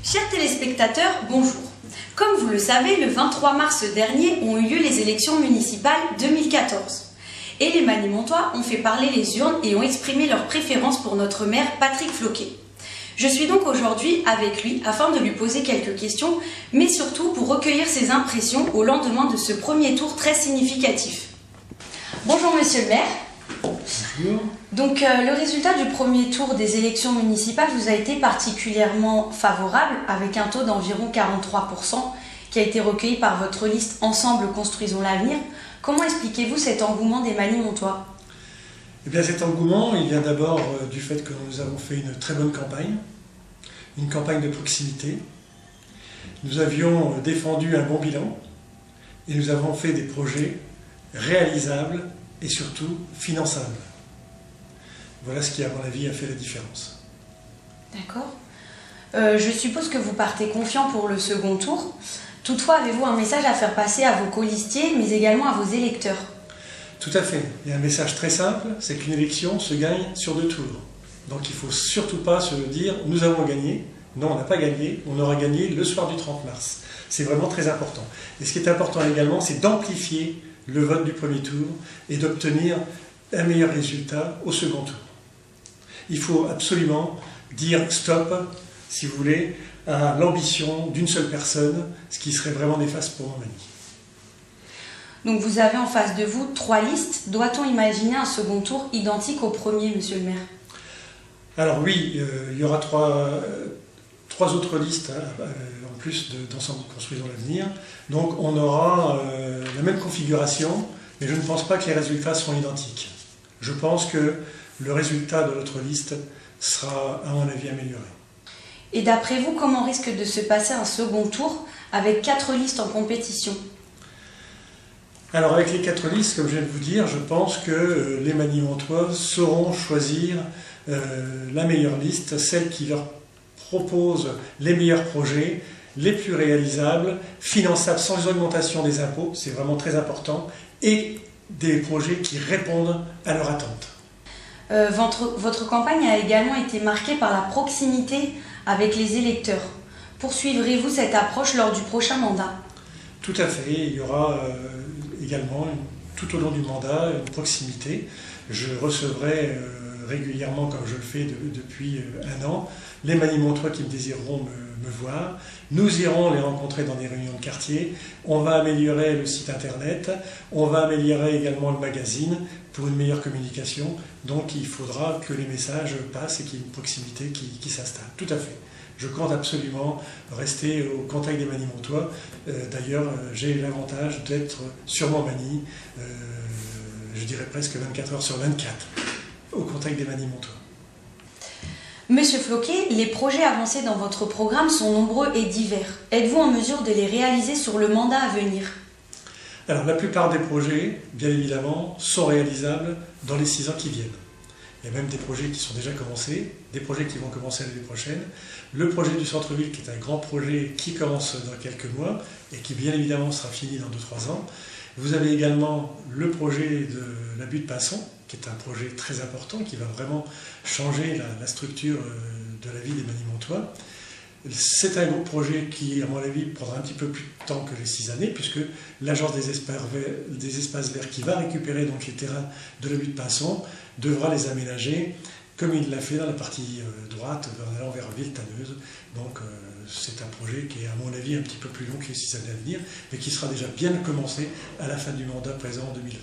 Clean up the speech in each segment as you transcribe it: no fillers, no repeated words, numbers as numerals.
Chers téléspectateurs, bonjour. Comme vous le savez, le 23 mars dernier ont eu lieu les élections municipales 2014. Et les Manimontois ont fait parler les urnes et ont exprimé leur préférence pour notre maire Patrick Floquet. Je suis donc aujourd'hui avec lui afin de lui poser quelques questions, mais surtout pour recueillir ses impressions au lendemain de ce premier tour très significatif. Bonjour monsieur le maire. Bonjour. Donc le résultat du premier tour des élections municipales vous a été particulièrement favorable avec un taux d'environ 43% qui a été recueilli par votre liste Ensemble construisons l'avenir. Comment expliquez-vous cet engouement des Manimontois ? Eh bien, cet engouement, il vient d'abord du fait que nous avons fait une très bonne campagne, une campagne de proximité. Nous avions défendu un bon bilan et nous avons fait des projets réalisables et surtout finançables. Voilà ce qui, à mon avis, a fait la différence. D'accord. Je suppose que vous partez confiant pour le second tour. Toutefois, avez-vous un message à faire passer à vos colistiers, mais également à vos électeurs ? Tout à fait. Il y a un message très simple, c'est qu'une élection se gagne sur 2 tours. Donc il ne faut surtout pas se dire « nous avons gagné ». Non, on n'a pas gagné, on aura gagné le soir du 30 mars. C'est vraiment très important. Et ce qui est important également, c'est d'amplifier le vote du premier tour et d'obtenir un meilleur résultat au second tour. Il faut absolument dire stop, si vous voulez, à l'ambition d'une seule personne, ce qui serait vraiment néfaste pour Montmagny. Donc vous avez en face de vous 3 listes. Doit-on imaginer un second tour identique au premier, monsieur le maire ? Alors oui, il y aura trois autres listes en plus d'Ensemble construisons l'avenir. Donc on aura la même configuration, mais je ne pense pas que les résultats seront identiques. Je pense que le résultat de notre liste sera, à mon avis, amélioré. Et d'après vous, comment risque de se passer un second tour avec 4 listes en compétition ? Alors avec les 4 listes, comme je viens de vous dire, je pense que les Manimontois sauront choisir la meilleure liste, celle qui leur propose les meilleurs projets, les plus réalisables, finançables sans augmentation des impôts, c'est vraiment très important, et des projets qui répondent à leurs attentes. Votre campagne a également été marquée par la proximité avec les électeurs. Poursuivrez-vous cette approche lors du prochain mandat ? Tout à fait, il y aura également tout au long du mandat une proximité. Je recevrai régulièrement, comme je le fais depuis 1 an, les Manimontois qui me désireront me voir. Nous irons les rencontrer dans des réunions de quartier. On va améliorer le site internet. On va améliorer également le magazine pour une meilleure communication. Donc il faudra que les messages passent et qu'il y ait une proximité qui s'installe. Tout à fait. Je compte absolument rester au contact des Manimontois. D'ailleurs, j'ai l'avantage d'être sur Montmagny, je dirais presque 24 heures sur 24, au contact des Manimontois. Monsieur Floquet, les projets avancés dans votre programme sont nombreux et divers. Êtes-vous en mesure de les réaliser sur le mandat à venir ? Alors, la plupart des projets, bien évidemment, sont réalisables dans les 6 ans qui viennent. Il y a même des projets qui sont déjà commencés, des projets qui vont commencer l'année prochaine. Le projet du centre-ville, qui est un grand projet qui commence dans quelques mois et qui, bien évidemment, sera fini dans 2-3 ans. Vous avez également le projet de la butte Pinson, qui est un projet très important, qui va vraiment changer la structure de la vie des Manimontois. C'est un gros projet qui, à mon avis, prendra un petit peu plus de temps que les 6 années, puisque l'agence des espaces verts qui va récupérer donc les terrains de la butte Pinson devra les aménager comme il l'a fait dans la partie droite, en allant vers Villetaneuse. Donc c'est un projet qui est, à mon avis, un petit peu plus long que les 6 années à venir, mais qui sera déjà bien commencé à la fin du mandat présent en 2020.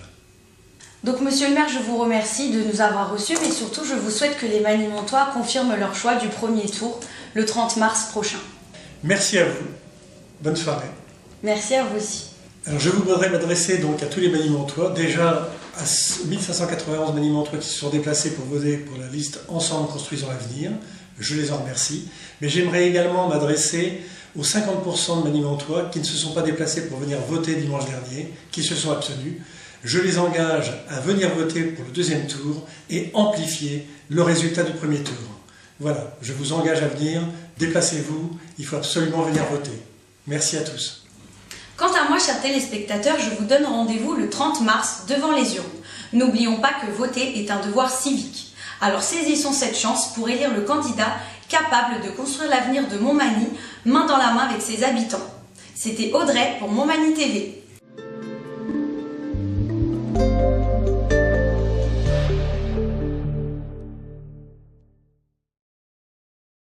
Donc, monsieur le maire, je vous remercie de nous avoir reçus, mais surtout, je vous souhaite que les Manimontois confirment leur choix du premier tour le 30 mars prochain. Merci à vous. Bonne soirée. Merci à vous aussi. Alors, je voudrais m'adresser donc à tous les Manimontois, déjà à 1591 Manimontois qui se sont déplacés pour voter pour la liste Ensemble construisons l'avenir. Je les en remercie. Mais j'aimerais également m'adresser aux 50% de Manimontois qui ne se sont pas déplacés pour venir voter dimanche dernier, qui se sont abstenus. Je les engage à venir voter pour le 2e tour et amplifier le résultat du premier tour. Voilà, je vous engage à venir, déplacez-vous, il faut absolument venir voter. Merci à tous. Quant à moi, chers téléspectateurs, je vous donne rendez-vous le 30 mars devant les urnes. N'oublions pas que voter est un devoir civique. Alors saisissons cette chance pour élire le candidat capable de construire l'avenir de Montmagny, main dans la main avec ses habitants. C'était Audrey pour Montmagny TV.